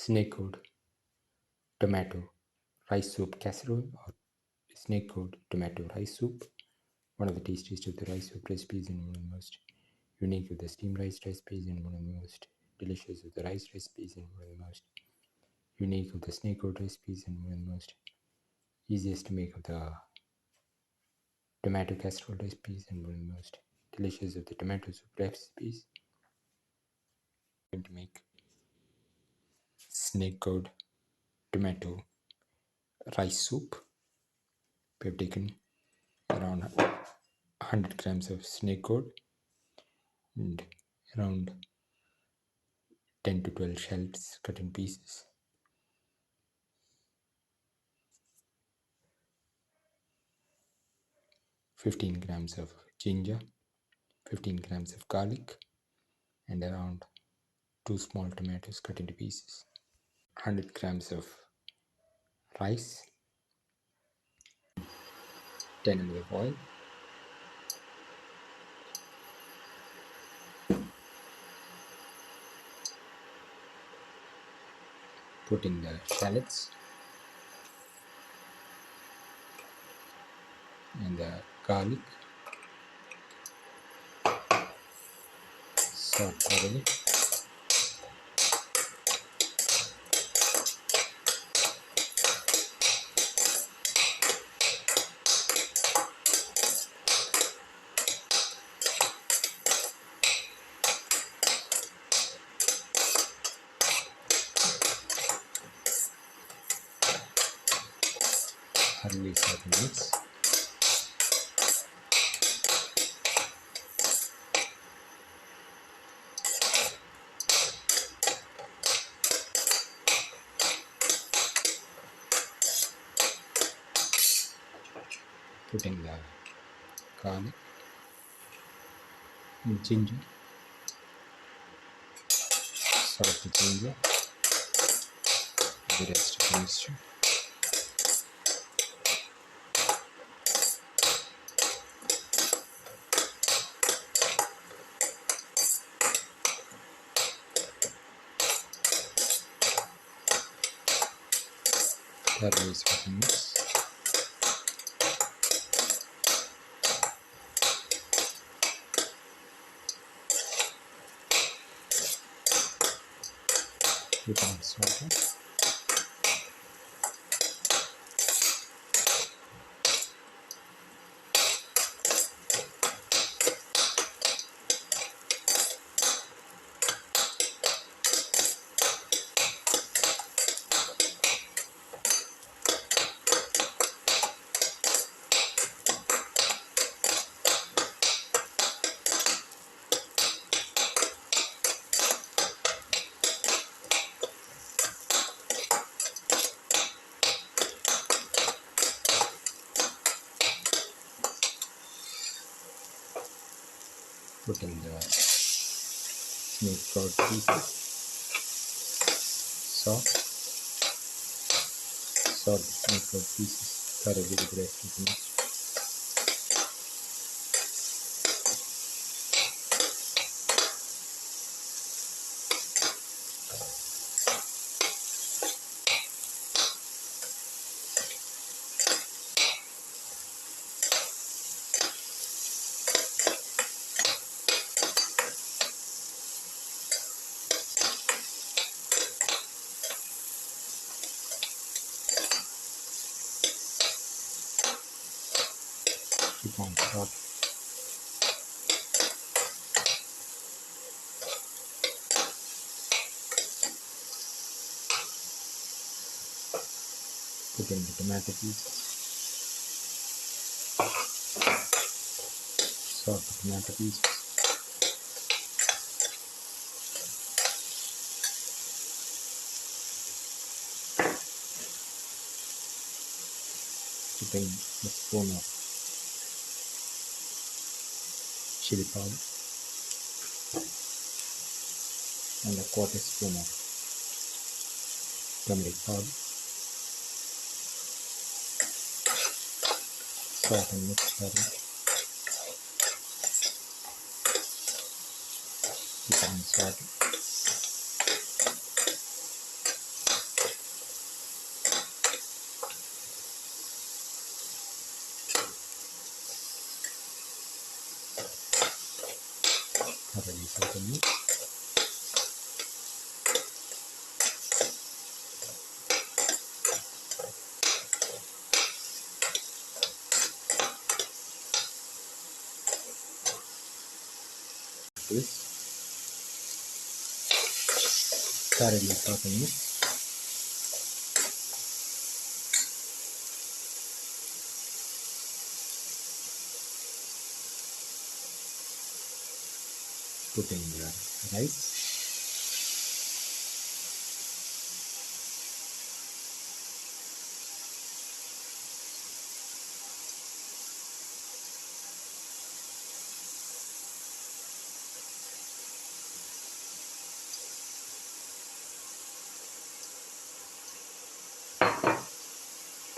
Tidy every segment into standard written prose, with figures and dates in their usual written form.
snake gourd tomato rice soup casserole or snake gourd tomato rice soup. One of the tastiest of the rice soup recipes and one of the most unique of the steamed rice recipes and one of the most delicious of the rice recipes and one of the most unique of the snake gourd recipes and one of the most easiest to make of the tomato casserole recipes and one of the most delicious of the tomato soup recipes. I'm going to make snake gourd tomato rice soup. We have taken around 100 grams of snake gourd and around 10 to 12 shallots cut in pieces. 15 grams of ginger, 15 grams of garlic, and around 2 small tomatoes cut into pieces. 100 grams of rice, 10 ml of oil, put in the shallots and the garlic, salt thoroughly. Thoroughly saute mix. Put in the garlic and ginger, salt the ginger, the rest of the mixture. Thoroughly saute mix. Put in saute. Put in the snake gourd pieces, salt the snake gourd pieces thoroughly with the rest of the mix. Keep on salt. Put in the tomato pieces, salt the tomato pieces, put in a spoon of chili powder and a quarter spoon of turmeric powder. Salt and mix thoroughly. Keep on salting. thoroughly soften it. This thoroughly soften it. Put in the rice.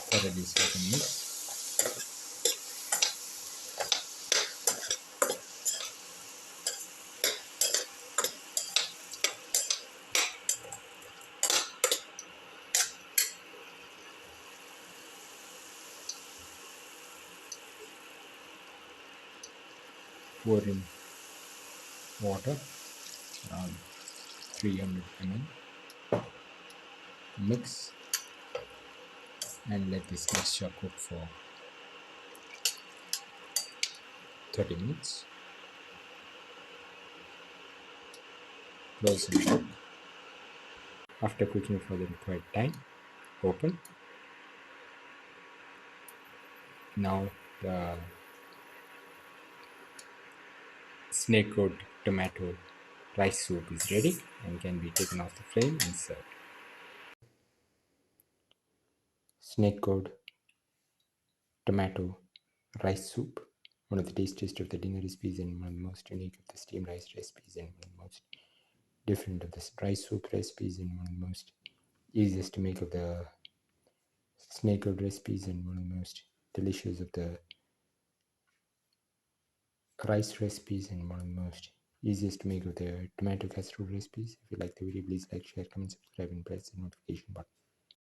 Thoroughly soften it. Pour in water around 300 ml. Mix and let this mixture cook for 30 minutes. Close and cook. After cooking for the required time, open. Now the snake gourd tomato rice soup is ready and can be taken off the flame and served. Snake gourd tomato rice soup, one of the tastiest of the dinner recipes and one of the most unique of the steamed rice recipes and one of the most different of the rice soup recipes and one of the most easiest to make of the snake gourd recipes and one of the most delicious of the rice recipes and one of the most easiest to make of the tomato casserole recipes. If you like the video, please like, share, comment, subscribe and press the notification button.